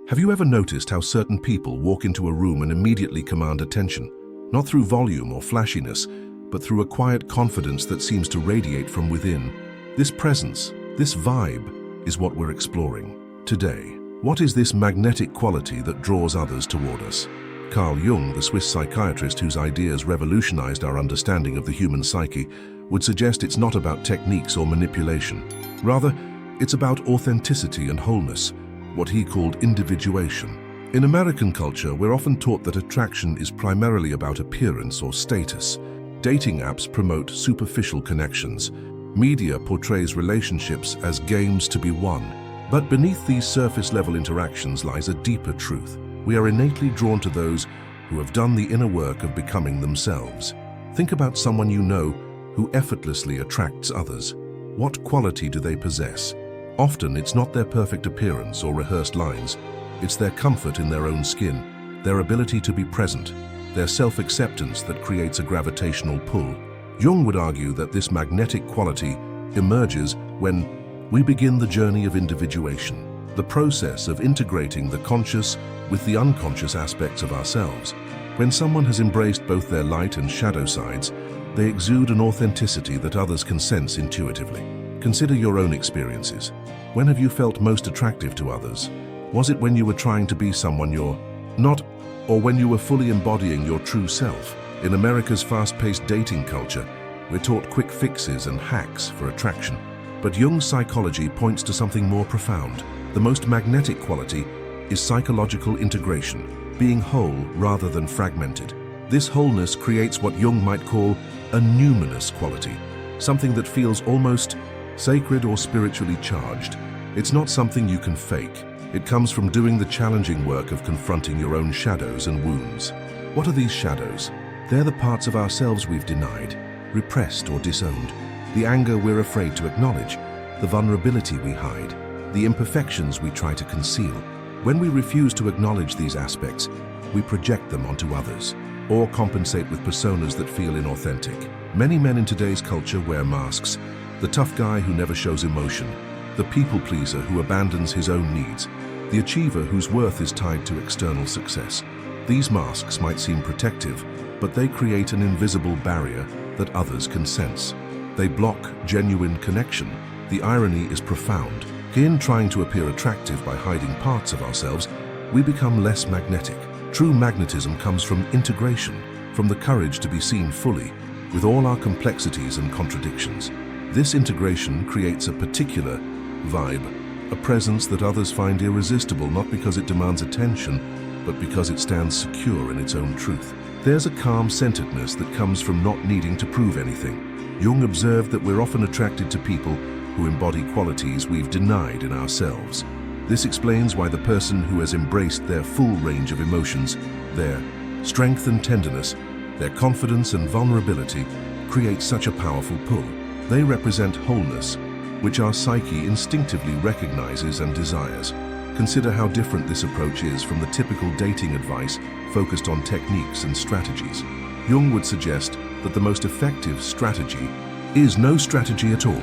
Have you ever noticed how certain people walk into a room and immediately command attention? Not through volume or flashiness, but through a quiet confidence that seems to radiate from within. This presence, this vibe, is what we're exploring today. What is this magnetic quality that draws others toward us? Carl Jung, the Swiss psychiatrist whose ideas revolutionized our understanding of the human psyche, would suggest it's not about techniques or manipulation. Rather, it's about authenticity and wholeness, what he called individuation. In American culture, we're often taught that attraction is primarily about appearance or status. Dating apps promote superficial connections. Media portrays relationships as games to be won. But beneath these surface-level interactions lies a deeper truth. We are innately drawn to those who have done the inner work of becoming themselves. Think about someone you know who effortlessly attracts others. What quality do they possess? Often it's not their perfect appearance or rehearsed lines. It's their comfort in their own skin, their ability to be present, their self-acceptance that creates a gravitational pull. Jung would argue that this magnetic quality emerges when we begin the journey of individuation, the process of integrating the conscious with the unconscious aspects of ourselves. When someone has embraced both their light and shadow sides, they exude an authenticity that others can sense intuitively. Consider your own experiences. When have you felt most attractive to others? Was it when you were trying to be someone you're not, or when you were fully embodying your true self? In America's fast-paced dating culture, we're taught quick fixes and hacks for attraction. But Jung's psychology points to something more profound. The most magnetic quality is psychological integration, being whole rather than fragmented. This wholeness creates what Jung might call a numinous quality, something that feels almost sacred or spiritually charged. It's not something you can fake. It comes from doing the challenging work of confronting your own shadows and wounds. What are these shadows? They're the parts of ourselves we've denied, repressed or disowned, the anger we're afraid to acknowledge, the vulnerability we hide, the imperfections we try to conceal. When we refuse to acknowledge these aspects, we project them onto others, or compensate with personas that feel inauthentic. Many men in today's culture wear masks: the tough guy who never shows emotion, the people pleaser who abandons his own needs, the achiever whose worth is tied to external success. These masks might seem protective, but they create an invisible barrier that others can sense. They block genuine connection. The irony is profound. In trying to appear attractive by hiding parts of ourselves, we become less magnetic. True magnetism comes from integration, from the courage to be seen fully, with all our complexities and contradictions. This integration creates a particular vibe, a presence that others find irresistible, not because it demands attention, but because it stands secure in its own truth. There's a calm centeredness that comes from not needing to prove anything. Jung observed that we're often attracted to people who embody qualities we've denied in ourselves. This explains why the person who has embraced their full range of emotions, their strength and tenderness, their confidence and vulnerability, creates such a powerful pull. They represent wholeness, which our psyche instinctively recognizes and desires. Consider how different this approach is from the typical dating advice focused on techniques and strategies. Jung would suggest that the most effective strategy is no strategy at all.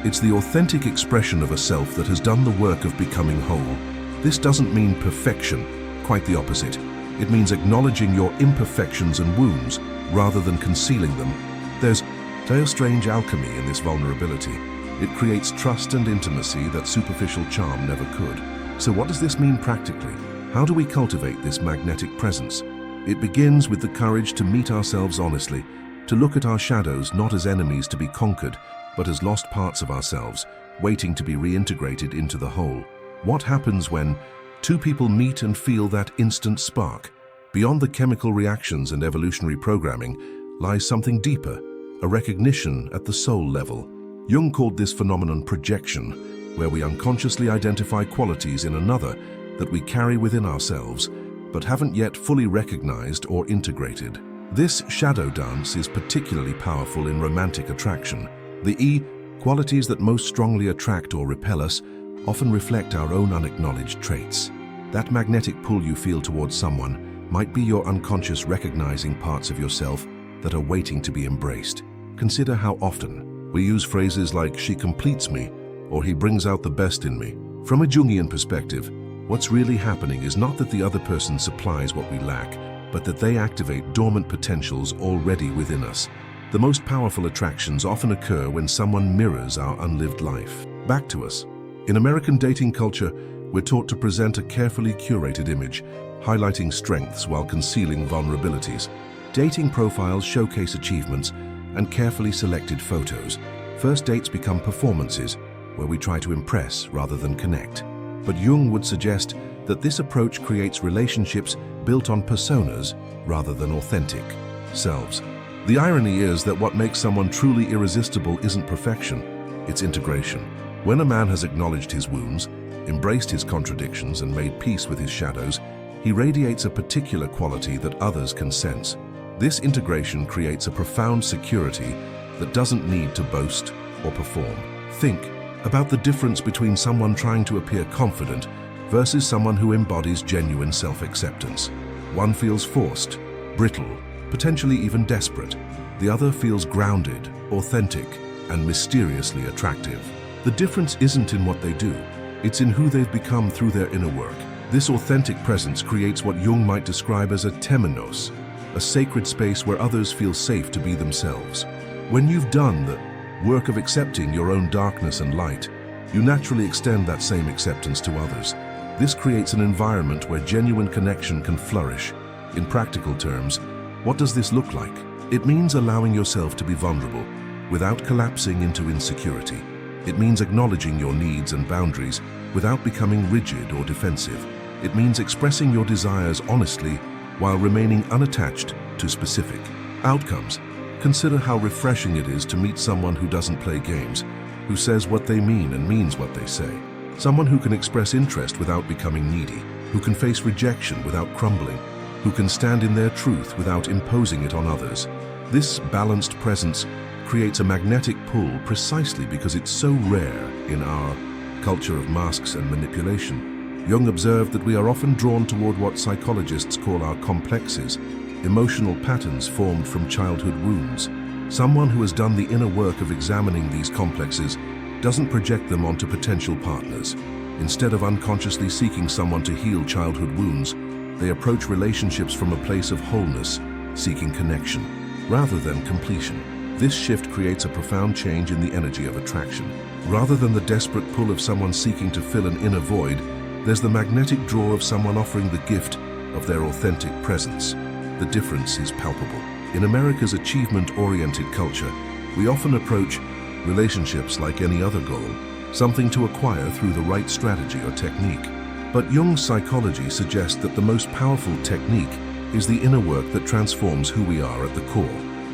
It's the authentic expression of a self that has done the work of becoming whole. This doesn't mean perfection, quite the opposite. It means acknowledging your imperfections and wounds rather than concealing them. There's a strange alchemy in this vulnerability. It creates trust and intimacy that superficial charm never could. So what does this mean practically? How do we cultivate this magnetic presence? It begins with the courage to meet ourselves honestly, to look at our shadows not as enemies to be conquered, but as lost parts of ourselves, waiting to be reintegrated into the whole. What happens when two people meet and feel that instant spark? Beyond the chemical reactions and evolutionary programming lies something deeper, a recognition at the soul level. Jung called this phenomenon projection, where we unconsciously identify qualities in another that we carry within ourselves, but haven't yet fully recognized or integrated. This shadow dance is particularly powerful in romantic attraction. The qualities that most strongly attract or repel us often reflect our own unacknowledged traits. That magnetic pull you feel towards someone might be your unconscious recognizing parts of yourself that are waiting to be embraced. Consider how often we use phrases like "she completes me" or "he brings out the best in me." From a Jungian perspective, What's really happening is not that the other person supplies what we lack, but that they activate dormant potentials already within us. The most powerful attractions often occur when someone mirrors our unlived life back to us. In American dating culture, we're taught to present a carefully curated image, highlighting strengths while concealing vulnerabilities. Dating profiles showcase achievements and carefully selected photos. First dates become performances, where we try to impress rather than connect. But Jung would suggest that this approach creates relationships built on personas rather than authentic selves. The irony is that what makes someone truly irresistible isn't perfection, it's integration. When a man has acknowledged his wounds, embraced his contradictions, and made peace with his shadows, he radiates a particular quality that others can sense. This integration creates a profound security that doesn't need to boast or perform. Think about the difference between someone trying to appear confident versus someone who embodies genuine self-acceptance. One feels forced, brittle, potentially even desperate. The other feels grounded, authentic, and mysteriously attractive. The difference isn't in what they do, it's in who they've become through their inner work. This authentic presence creates what Jung might describe as a temenos, a sacred space where others feel safe to be themselves. When you've done the work of accepting your own darkness and light, you naturally extend that same acceptance to others. This creates an environment where genuine connection can flourish. In practical terms, what does this look like? It means allowing yourself to be vulnerable without collapsing into insecurity. It means acknowledging your needs and boundaries without becoming rigid or defensive. It means expressing your desires honestly while remaining unattached to specific outcomes. Consider how refreshing it is to meet someone who doesn't play games, who says what they mean and means what they say. Someone who can express interest without becoming needy, who can face rejection without crumbling, who can stand in their truth without imposing it on others. This balanced presence creates a magnetic pull precisely because it's so rare in our culture of masks and manipulation. Jung observed that we are often drawn toward what psychologists call our complexes, emotional patterns formed from childhood wounds. Someone who has done the inner work of examining these complexes doesn't project them onto potential partners. Instead of unconsciously seeking someone to heal childhood wounds, they approach relationships from a place of wholeness, seeking connection, rather than completion. This shift creates a profound change in the energy of attraction. Rather than the desperate pull of someone seeking to fill an inner void, there's the magnetic draw of someone offering the gift of their authentic presence. The difference is palpable. In America's achievement-oriented culture, we often approach relationships like any other goal, something to acquire through the right strategy or technique. But Jung's psychology suggests that the most powerful technique is the inner work that transforms who we are at the core.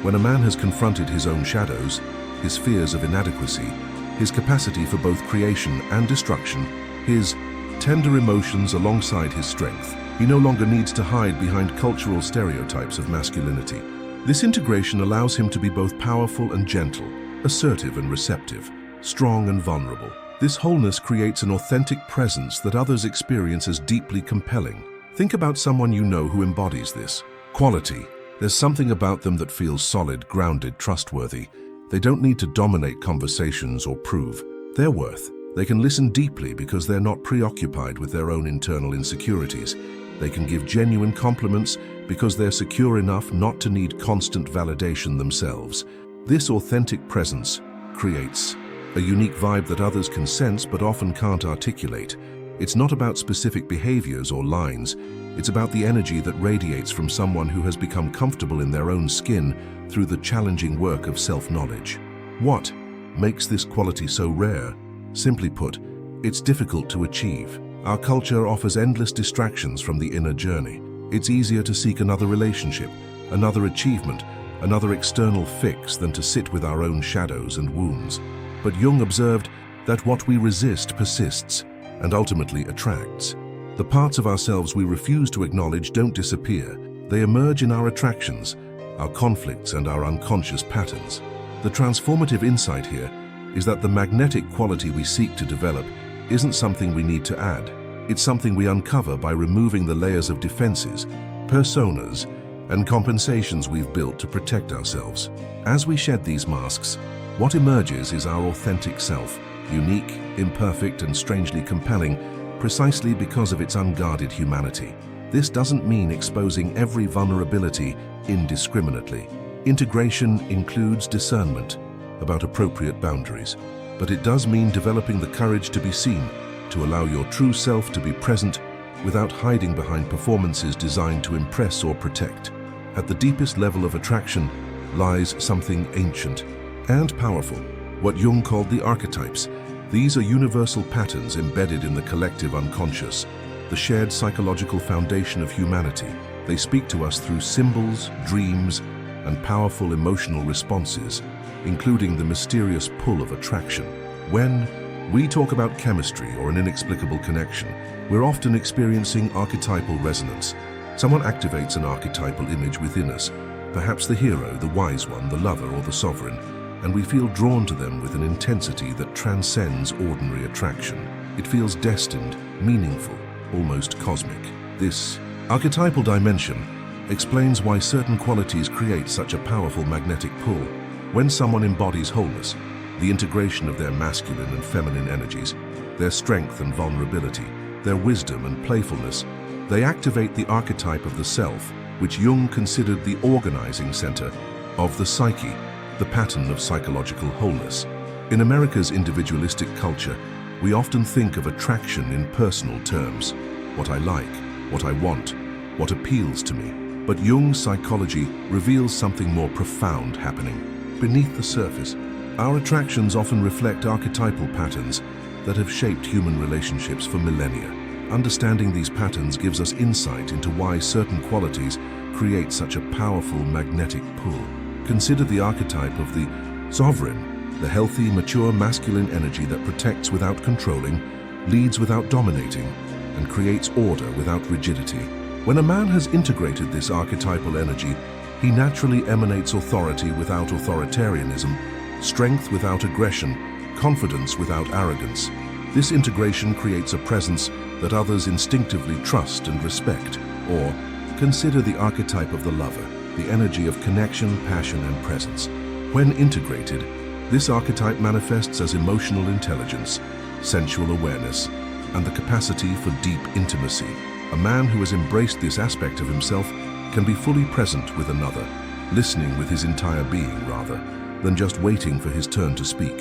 When a man has confronted his own shadows, his fears of inadequacy, his capacity for both creation and destruction, his tender emotions alongside his strength, he no longer needs to hide behind cultural stereotypes of masculinity. This integration allows him to be both powerful and gentle, assertive and receptive, strong and vulnerable. This wholeness creates an authentic presence that others experience as deeply compelling. Think about someone you know who embodies this quality. There's something about them that feels solid, grounded, trustworthy. They don't need to dominate conversations or prove their worth. They can listen deeply because they're not preoccupied with their own internal insecurities. They can give genuine compliments because they're secure enough not to need constant validation themselves. This authentic presence creates a unique vibe that others can sense but often can't articulate. It's not about specific behaviors or lines. It's about the energy that radiates from someone who has become comfortable in their own skin through the challenging work of self-knowledge. What makes this quality so rare? Simply put, it's difficult to achieve. Our culture offers endless distractions from the inner journey. It's easier to seek another relationship, another achievement, another external fix than to sit with our own shadows and wounds. But Jung observed that what we resist persists and ultimately attracts. The parts of ourselves we refuse to acknowledge don't disappear. They emerge in our attractions, our conflicts, and our unconscious patterns. The transformative insight here is that the magnetic quality we seek to develop isn't something we need to add. It's something we uncover by removing the layers of defenses, personas, and compensations we've built to protect ourselves. As we shed these masks, what emerges is our authentic self, unique, imperfect, and strangely compelling, precisely because of its unguarded humanity. This doesn't mean exposing every vulnerability indiscriminately. Integration includes discernment about appropriate boundaries, but it does mean developing the courage to be seen, to allow your true self to be present without hiding behind performances designed to impress or protect. At the deepest level of attraction lies something ancient and powerful, what Jung called the archetypes. These are universal patterns embedded in the collective unconscious, the shared psychological foundation of humanity. They speak to us through symbols, dreams, and powerful emotional responses, including the mysterious pull of attraction. When we talk about chemistry or an inexplicable connection, we're often experiencing archetypal resonance. Someone activates an archetypal image within us, perhaps the hero, the wise one, the lover, or the sovereign, and we feel drawn to them with an intensity that transcends ordinary attraction. It feels destined, meaningful, almost cosmic. This archetypal dimension explains why certain qualities create such a powerful magnetic pull. When someone embodies wholeness, the integration of their masculine and feminine energies, their strength and vulnerability, their wisdom and playfulness, they activate the archetype of the self, which Jung considered the organizing center of the psyche, the pattern of psychological wholeness. In America's individualistic culture, we often think of attraction in personal terms: what I like, what I want, what appeals to me. But Jung's psychology reveals something more profound happening beneath the surface. Our attractions often reflect archetypal patterns that have shaped human relationships for millennia. Understanding these patterns gives us insight into why certain qualities create such a powerful magnetic pull. Consider the archetype of the sovereign, the healthy, mature masculine energy that protects without controlling, leads without dominating, and creates order without rigidity. When a man has integrated this archetypal energy, he naturally emanates authority without authoritarianism, strength without aggression, confidence without arrogance. This integration creates a presence that others instinctively trust and respect. Or consider the archetype of the lover, the energy of connection, passion, and presence. When integrated, this archetype manifests as emotional intelligence, sensual awareness, and the capacity for deep intimacy. A man who has embraced this aspect of himself can be fully present with another, listening with his entire being rather than just waiting for his turn to speak.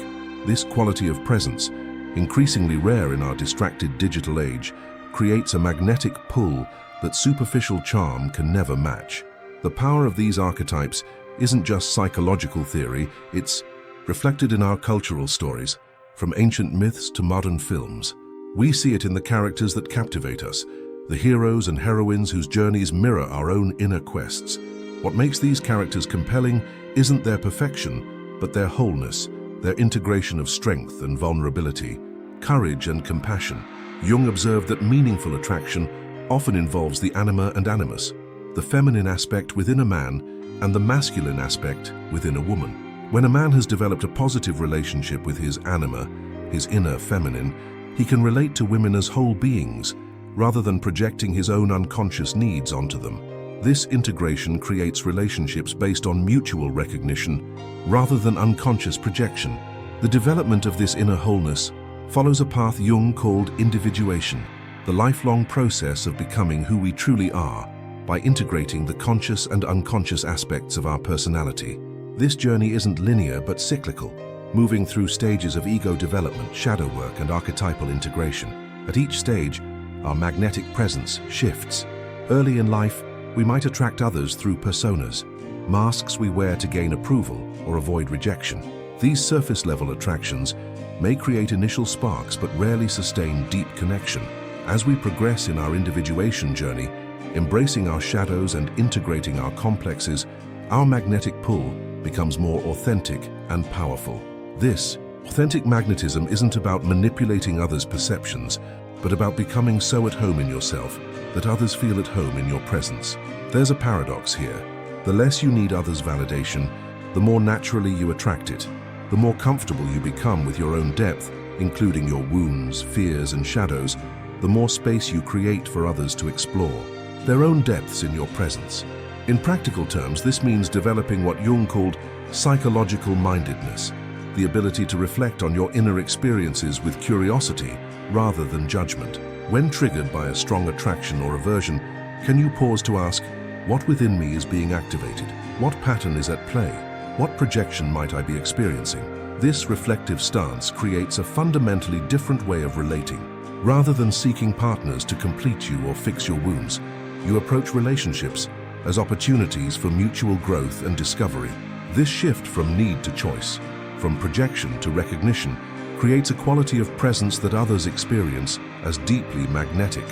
This quality of presence, increasingly rare in our distracted digital age, creates a magnetic pull that superficial charm can never match. The power of these archetypes isn't just psychological theory, it's reflected in our cultural stories, from ancient myths to modern films. We see it in the characters that captivate us, the heroes and heroines whose journeys mirror our own inner quests. What makes these characters compelling isn't their perfection, but their wholeness, their integration of strength and vulnerability, courage and compassion. Jung observed that meaningful attraction often involves the anima and animus, the feminine aspect within a man and the masculine aspect within a woman. When a man has developed a positive relationship with his anima, his inner feminine, he can relate to women as whole beings, rather than projecting his own unconscious needs onto them. This integration creates relationships based on mutual recognition rather than unconscious projection. The development of this inner wholeness follows a path Jung called individuation, the lifelong process of becoming who we truly are by integrating the conscious and unconscious aspects of our personality. This journey isn't linear but cyclical, moving through stages of ego development, shadow work, and archetypal integration. At each stage, our magnetic presence shifts. Early in life, we might attract others through personas, masks we wear to gain approval or avoid rejection. These surface-level attractions may create initial sparks but rarely sustain deep connection. As we progress in our individuation journey, embracing our shadows and integrating our complexes, our magnetic pull becomes more authentic and powerful. This authentic magnetism isn't about manipulating others' perceptions, but about becoming so at home in yourself that others feel at home in your presence. There's a paradox here. The less you need others' validation, the more naturally you attract it. The more comfortable you become with your own depth, including your wounds, fears, and shadows, the more space you create for others to explore their own depths in your presence. In practical terms, this means developing what Jung called psychological mindedness, the ability to reflect on your inner experiences with curiosity rather than judgment. When triggered by a strong attraction or aversion, can you pause to ask, what within me is being activated? What pattern is at play? What projection might I be experiencing? This reflective stance creates a fundamentally different way of relating. Rather than seeking partners to complete you or fix your wounds, you approach relationships as opportunities for mutual growth and discovery. This shift from need to choice, from projection to recognition, creates a quality of presence that others experience as deeply magnetic.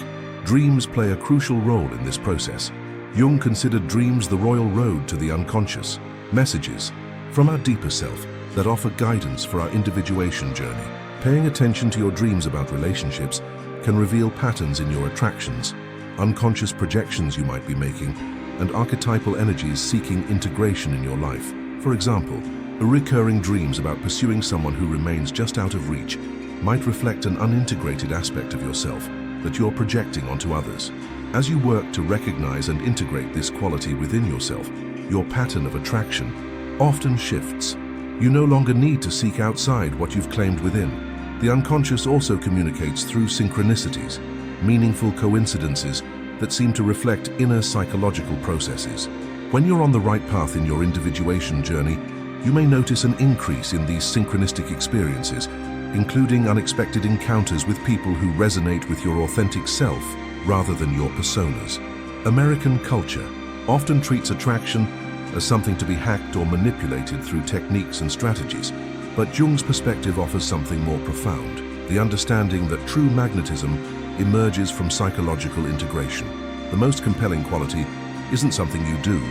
Dreams play a crucial role in this process. Jung considered dreams the royal road to the unconscious, messages from our deeper self that offer guidance for our individuation journey. Paying attention to your dreams about relationships can reveal patterns in your attractions, unconscious projections you might be making, and archetypal energies seeking integration in your life. For example, recurring dreams about pursuing someone who remains just out of reach might reflect an unintegrated aspect of yourself that you're projecting onto others. As you work to recognize and integrate this quality within yourself, your pattern of attraction often shifts. You no longer need to seek outside what you've claimed within. The unconscious also communicates through synchronicities, meaningful coincidences that seem to reflect inner psychological processes. When you're on the right path in your individuation journey, you may notice an increase in these synchronistic experiences, including unexpected encounters with people who resonate with your authentic self rather than your personas. American culture often treats attraction as something to be hacked or manipulated through techniques and strategies, but Jung's perspective offers something more profound, the understanding that true magnetism emerges from psychological integration. The most compelling quality isn't something you do,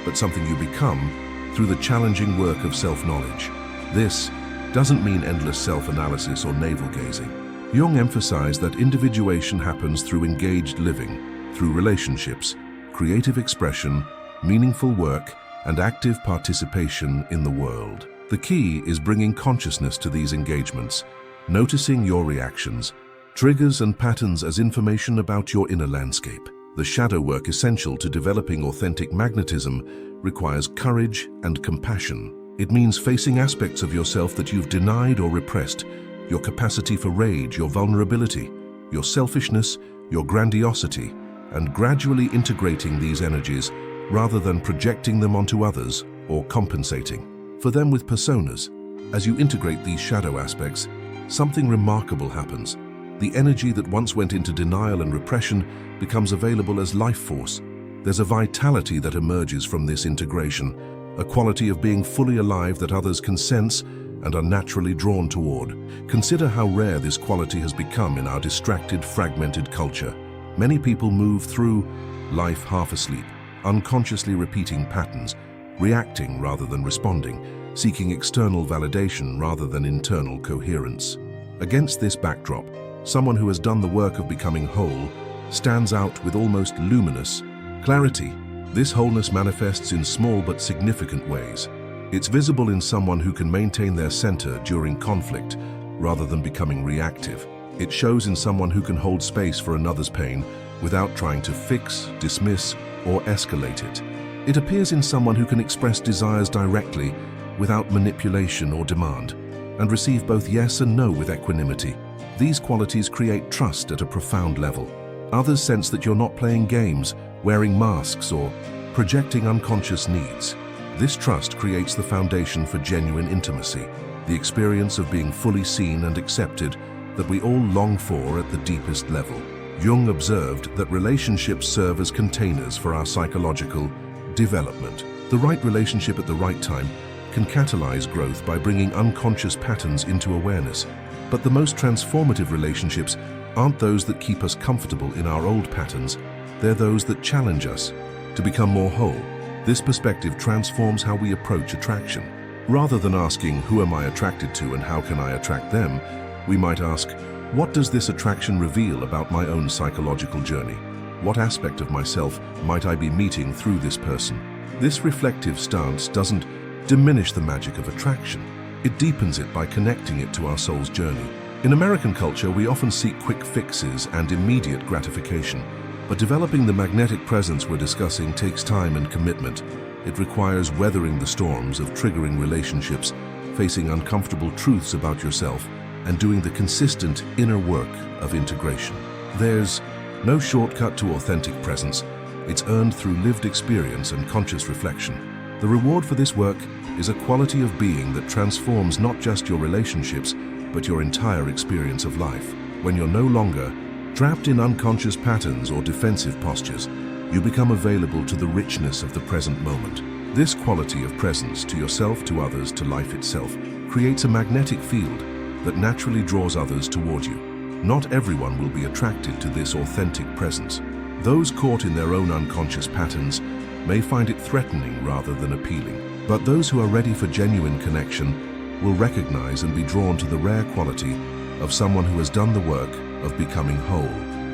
but something you become through the challenging work of self-knowledge. This doesn't mean endless self-analysis or navel-gazing. Jung emphasized that individuation happens through engaged living, through relationships, creative expression, meaningful work, and active participation in the world. The key is bringing consciousness to these engagements, noticing your reactions, triggers and patterns as information about your inner landscape. The shadow work essential to developing authentic magnetism requires courage and compassion. It means facing aspects of yourself that you've denied or repressed, your capacity for rage, your vulnerability, your selfishness, your grandiosity, and gradually integrating these energies rather than projecting them onto others or compensating for them with personas. As you integrate these shadow aspects, something remarkable happens. The energy that once went into denial and repression becomes available as life force. There's a vitality that emerges from this integration, a quality of being fully alive that others can sense and are naturally drawn toward. Consider how rare this quality has become in our distracted, fragmented culture. Many people move through life half asleep, unconsciously repeating patterns, reacting rather than responding, seeking external validation rather than internal coherence. Against this backdrop, someone who has done the work of becoming whole stands out with almost luminous clarity. This wholeness manifests in small but significant ways. It's visible in someone who can maintain their center during conflict rather than becoming reactive. It shows in someone who can hold space for another's pain without trying to fix, dismiss, or escalate it. It appears in someone who can express desires directly without manipulation or demand, and receive both yes and no with equanimity. These qualities create trust at a profound level. Others sense that you're not playing games, wearing masks, or projecting unconscious needs. This trust creates the foundation for genuine intimacy, the experience of being fully seen and accepted that we all long for at the deepest level. Jung observed that relationships serve as containers for our psychological development. The right relationship at the right time can catalyze growth by bringing unconscious patterns into awareness. But the most transformative relationships aren't those that keep us comfortable in our old patterns. They're those that challenge us to become more whole. This perspective transforms how we approach attraction. Rather than asking, who am I attracted to and how can I attract them, we might ask, what does this attraction reveal about my own psychological journey? What aspect of myself might I be meeting through this person? This reflective stance doesn't diminish the magic of attraction. It deepens it by connecting it to our soul's journey. In American culture, we often seek quick fixes and immediate gratification. But developing the magnetic presence we're discussing takes time and commitment. It requires weathering the storms of triggering relationships, facing uncomfortable truths about yourself, and doing the consistent inner work of integration. There's no shortcut to authentic presence. It's earned through lived experience and conscious reflection. The reward for this work is a quality of being that transforms not just your relationships, but your entire experience of life. When you're no longer trapped in unconscious patterns or defensive postures, you become available to the richness of the present moment. This quality of presence to yourself, to others, to life itself, creates a magnetic field that naturally draws others toward you. Not everyone will be attracted to this authentic presence. Those caught in their own unconscious patterns may find it threatening rather than appealing. But those who are ready for genuine connection will recognize and be drawn to the rare quality of someone who has done the work of becoming whole.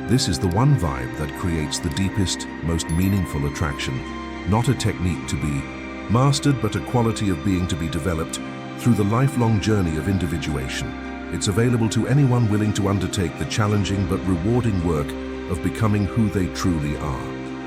This is the one vibe that creates the deepest, most meaningful attraction. Not a technique to be mastered, but a quality of being to be developed through the lifelong journey of individuation. It's available to anyone willing to undertake the challenging but rewarding work of becoming who they truly are.